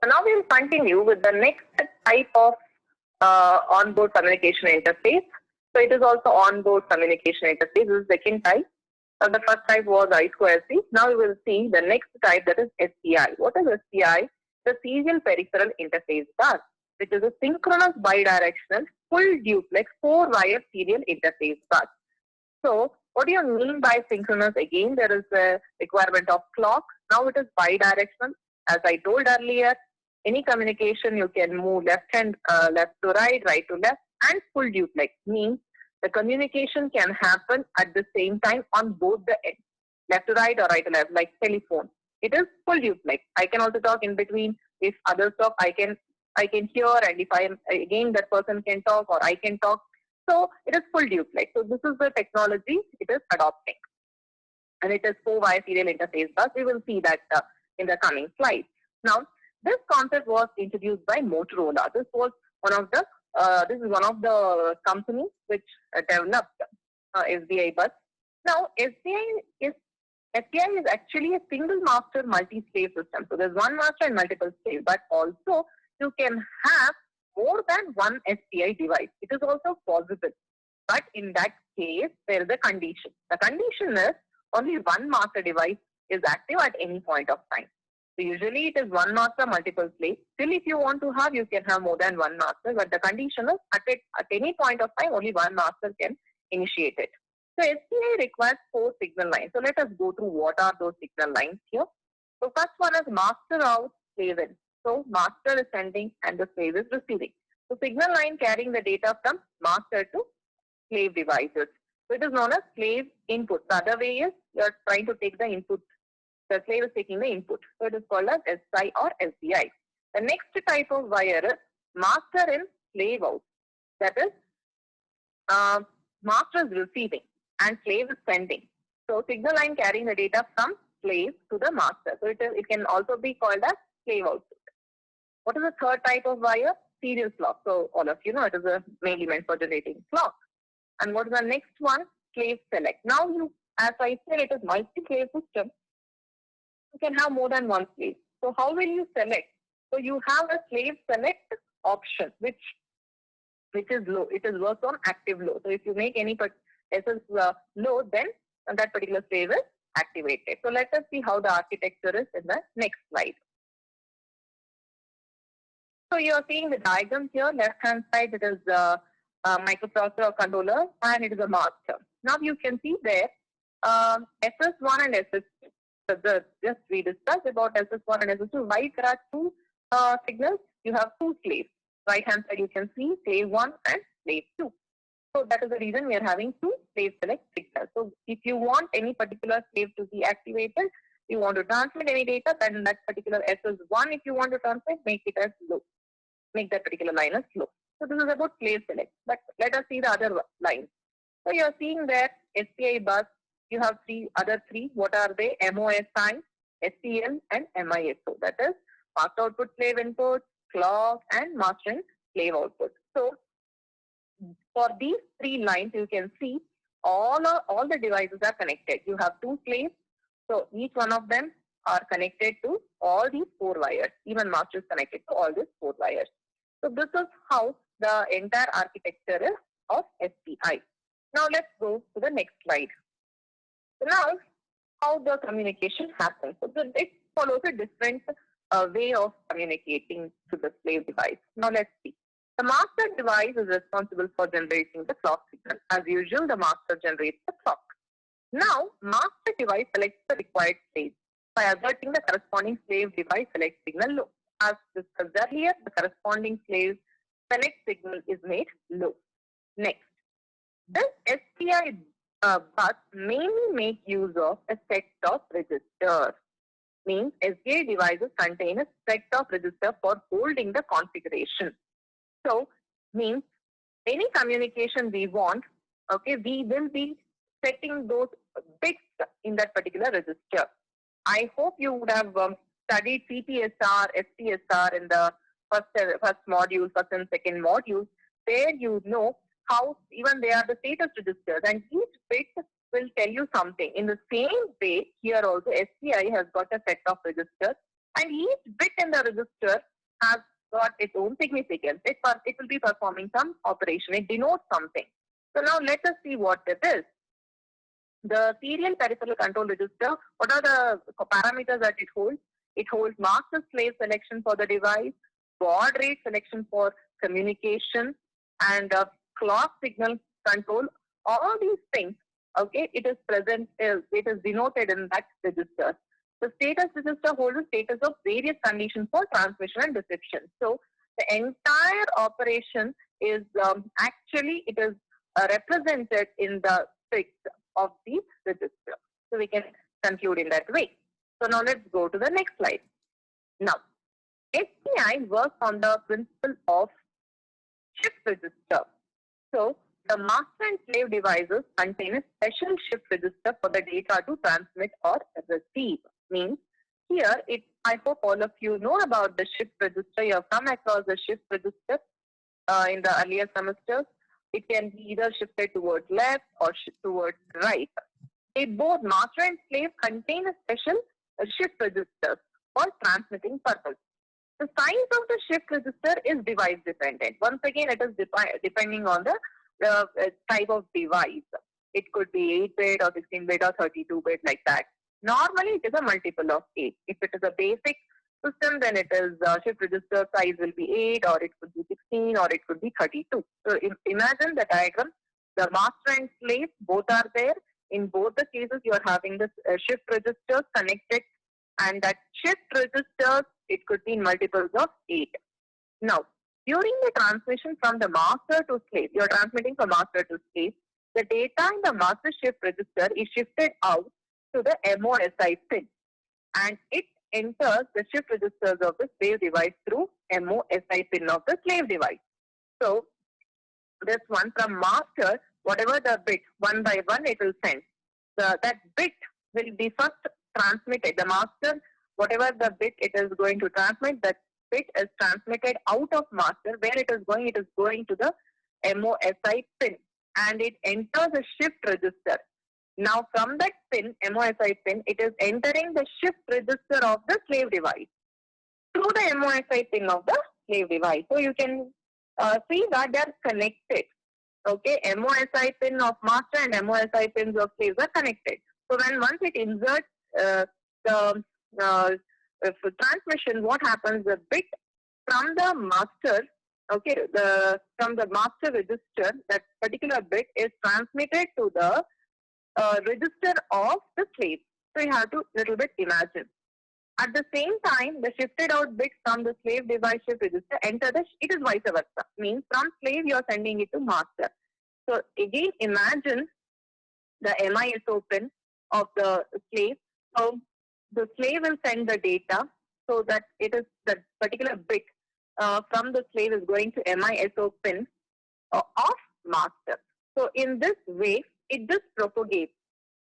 So now we will continue with the next type of onboard communication interface. So it is also onboard communication interface. This is the second type. The first type was I2C. Now we will see the next type, that is SPI. What is SPI? The Serial Peripheral Interface Bus, which is a synchronous bidirectional full duplex 4-wire serial interface bus. So what do you mean by synchronous? Again, there is a requirement of clock. Now it is bidirectional. As I told earlier, any communication you can move left to right, right to left, and full duplex means the communication can happen at the same time on both the ends, left to right or right to left, like telephone. It is full duplex. I can also talk in between. If others talk, I can hear, and if I am again, that person can talk or I can talk. So it is full duplex. So this is the technology it is adopting, and it is 4-wire serial interface bus. We will see that in the coming slides. Now, this concept was introduced by Motorola. This was one of the companies which developed SBI bus. Now, SBI is actually a single master multi-slave system. So there's one master and multiple slaves, but also you can have more than one SPI device. It is also possible. But in that case, there is a condition. The condition is only one master device is active at any point of time. So usually it is one master, multiple slaves. Still, if you want to have, you can have more than one master. But the condition is at any point of time, only one master can initiate it. So SPI requires 4 signal lines. So let us go through what are those signal lines here. So first one is master out, slave in. So master is sending and the slave is receiving. So signal line carrying the data from master to slave devices. So it is known as slave input. The other way is you are trying to take the input. The slave is taking the input. So it is called as SI or SDI. The next type of wire is master in, slave out. That is master is receiving and slave is sending. So signal line carrying the data from slave to the master. So it can also be called as slave output. What is the third type of wire? Serial clock. So all of you know it is mainly meant for generating clock. And what is the next one? Slave select. Now as I said, it is multi-slave system. You can have more than one slave. So how will you select? So you have a slave select option, which is low. It is worked on active low. So if you make any SS low, then that particular slave is activated. So let us see how the architecture is in the next slide. So you are seeing the diagram here. Left hand side, it is microprocessor or controller, and it is a master. Now you can see there SS1 and SS2. So just we discussed about SS1 and SS2. Why there are 2 signals? You have 2 slaves. Right hand side you can see slave 1 and slave 2. So that is the reason we are having 2 slave select signals. So if you want any particular slave to be activated, you want to transmit any data, then that particular SS1, if you want to transmit, make it as low. Make that particular line as low. So this is about slave select. But let us see the other lines. So you are seeing that SPI bus, you have other three. What are they? MOSI, SCL, and MISO. That is master output slave input, clock, and master and slave output. So for these 3 lines, you can see all the devices are connected. You have 2 slaves. So each one of them are connected to all these 4 wires. Even master is connected to all these 4 wires. So this is how the entire architecture is of SPI. Now let's go to the next slide. So now how the communication happens. So it follows a different way of communicating to the slave device. Now let's see. The master device is responsible for generating the clock signal. As usual, the master generates the clock. Now, master device selects the required slave. By averting the corresponding slave device select signal low. As discussed earlier, the corresponding slave select signal is made low. Next, this SPI bus mainly make use of a set of registers. Means SPI devices contain a set of registers for holding the configuration. So, means any communication we want, okay, we will be setting those bits in that particular register. I hope you would have studied CPSR, SPSR in the first module, first and second modules. There you know how even they are the status registers, and each bit will tell you something. In the same way, here also SPI has got a set of registers And each bit in the register has got its own significance. It will be performing some operation. It denotes something. So now let us see what it is. The serial peripheral control register, what are the parameters that it holds? It holds master slave selection for the device, baud rate selection for communication, and clock signal control. All these things, okay, it is present, it is denoted in that register. The status register holds the status of various conditions for transmission and reception. So the entire operation is actually, it is represented in the bits of the register. So we can conclude in that way. So now let's go to the next slide. Now, SPI works on the principle of shift register. So the master and slave devices contain a special shift register for the data to transmit or receive. Means here, I hope all of you know about the shift register. You have come across the shift register in the earlier semesters. It can be either shifted towards left or towards right. They both, master and slave, contain a special shift register for transmitting purpose. The size of the shift register is device dependent. Once again, it is depending on the type of device. It could be 8-bit or 16-bit or 32-bit, like that. Normally, it is a multiple of 8. If it is a basic system, then it is shift register size will be 8, or it could be 16, or it could be 32. So imagine the diagram. The master and slave both are there. In both the cases, you are having this shift registers connected, and that shift registers, it could be in multiples of 8. Now, during the transmission from the master to slave, you are transmitting from master to slave, the data in the master shift register is shifted out to the MOSI pin, and it enters the shift registers of the slave device through MOSI pin of the slave device. So, this one from master, whatever the bit, one by one it will send. That bit will be first transmitted. The master, whatever the bit it is going to transmit, that bit is transmitted out of master. Where it is going to the MOSI pin, and it enters a shift register. Now from that pin, MOSI pin, it is entering the shift register of the slave device through the MOSI pin of the slave device. So you can see that they are connected. Okay, MOSI pin of master and MOSI pins of slaves are connected. So once it inserts the transmission, what happens? The bit from the master, okay, from the master register, that particular bit is transmitted to the register of the slave. So you have to little bit imagine. At the same time, the shifted out bit from the slave device shift register enter it is vice versa. Means from slave you are sending it to master. So again, imagine the MISO pin of the slave. So the slave will send the data, so that it is the particular bit from the slave is going to MISO pin of master. So in this way, it just propagates.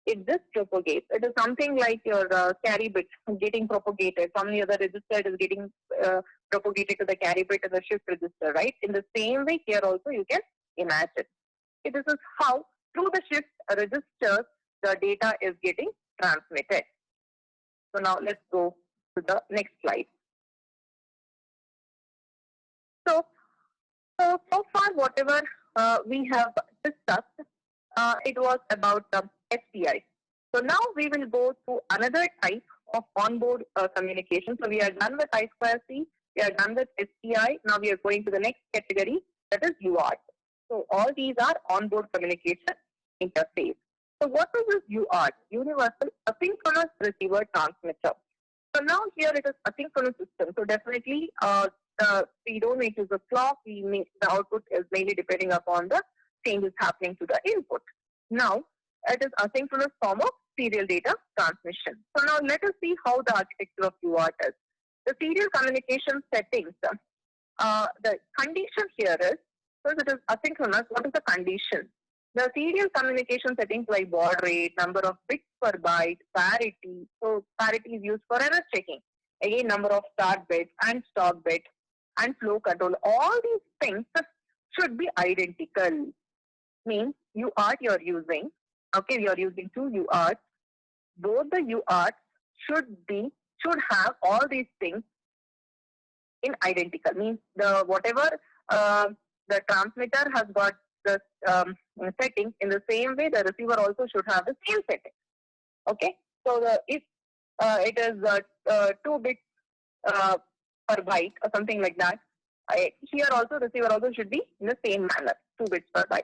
It is something like your carry bit getting propagated from the other register. It is getting propagated to the carry bit in the shift register, right? In the same way, here also you can imagine. This is how through the shift registers the data is getting transmitted. So now let's go to the next slide. So far whatever we have discussed, it was about SPI. So now we will go to another type of onboard communication. So we are done with I2C, we are done with SPI. Now we are going to the next category, that is UART. So all these are onboard communication interface. So what is this UART? Universal Asynchronous Receiver Transmitter. So now here it is asynchronous system. So definitely we don't make use of clock. The output is mainly depending upon the changes happening to the input. Now it is asynchronous form of serial data transmission. So now let us see how the architecture of UART is. The serial communication settings. The condition here is, since it is asynchronous, what is the condition? The serial communication settings like baud rate, number of bits per byte, parity. So parity is used for error checking. Again, number of start bit and stop bit and flow control. All these things should be identical. Means UART you are using. Okay, you are using two UARTs. Both the UARTs should be should have all these things in identical. Means the whatever the transmitter has got the setting, in the same way the receiver also should have the same setting. Okay, so if it is 2 bits per byte or something like that, here also receiver also should be in the same manner, 2 bits per byte.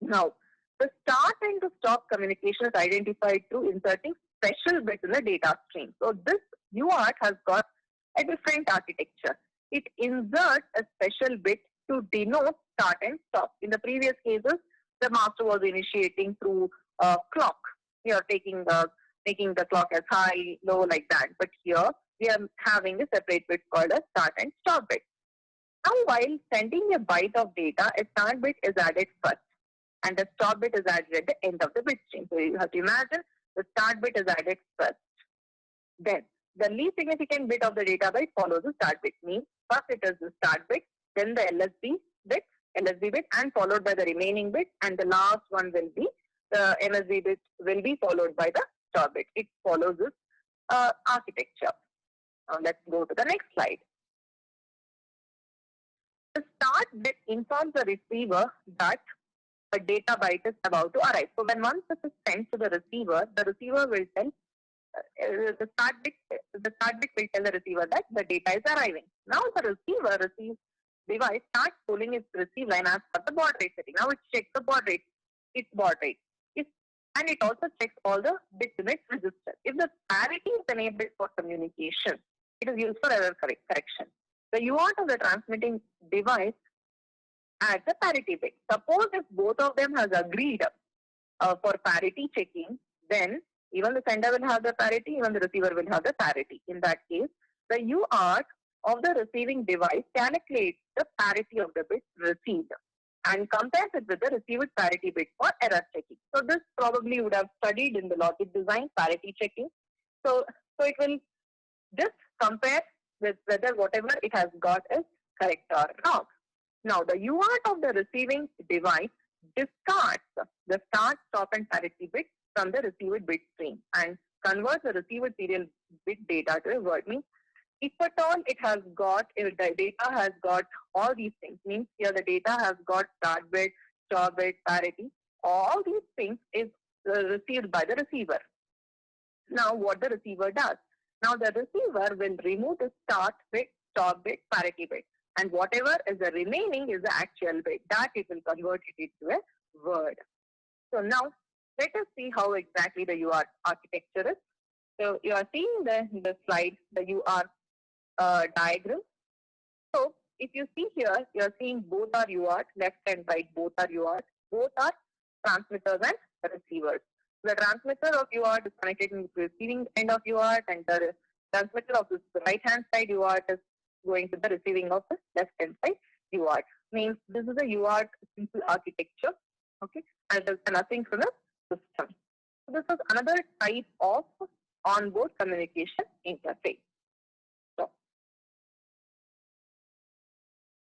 Now, the start and the stop communication is identified through inserting special bits in the data stream. So this UART has got a different architecture. It inserts a special bit to denote start and stop. In the previous cases, the master was initiating through a clock. We are making the clock as high, low, like that. But here we are having a separate bit called a start and stop bit. Now, while sending a byte of data, a start bit is added first, and the stop bit is added at the end of the bit stream. So you have to imagine the start bit is added first. Then the least significant bit of the data byte follows the start bit. Means first it is the start bit, then the LSB bit, and followed by the remaining bit, and the last one will be the MSB bit will be followed by the stop bit. It follows this architecture. Now let's go to the next slide. The start bit informs the receiver that a data byte is about to arrive. So when once this is sent to the receiver will tell the start bit will tell the receiver that the data is arriving. Now the receive device starts pulling its receive line as per the baud rate setting. Now it checks the baud rate, its baud rate. And it also checks all the bits in its register. If the parity is enabled for communication, it is used for error correction. The UART of the transmitting device adds a parity bit. Suppose if both of them has agreed for parity checking, then even the sender will have the parity, even the receiver will have the parity. In that case, the UART of the receiving device calculates the parity of the bit received and compares it with the received parity bit for error checking. So this probably you would have studied in the logic design, parity checking. So it will just compare with whether whatever it has got is correct or wrong. Now the UART of the receiving device discards the start, stop and parity bit from the received bit stream and converts the received serial bit data to a word. Means if at all it has got, if the data has got all these things, means here the data has got start bit, stop bit, parity, all these things is received by the receiver. Now what the receiver does? Now the receiver will remove the start bit, stop bit, parity bit, and whatever is the remaining is the actual bit that it will convert it into a word. So now let us see how exactly the UART architecture is. So you are seeing the slide, the UART diagram. So if you see here, you are seeing both are UART, left and right, both are UART, both are transmitters and receivers. The transmitter of UART is connected to the receiving end of UART, and the transmitter of the right hand side UART is going to the receiving of the left hand side UART. Means this is a UART simple architecture, okay, and it is an asynchronous system. So this is another type of onboard communication interface.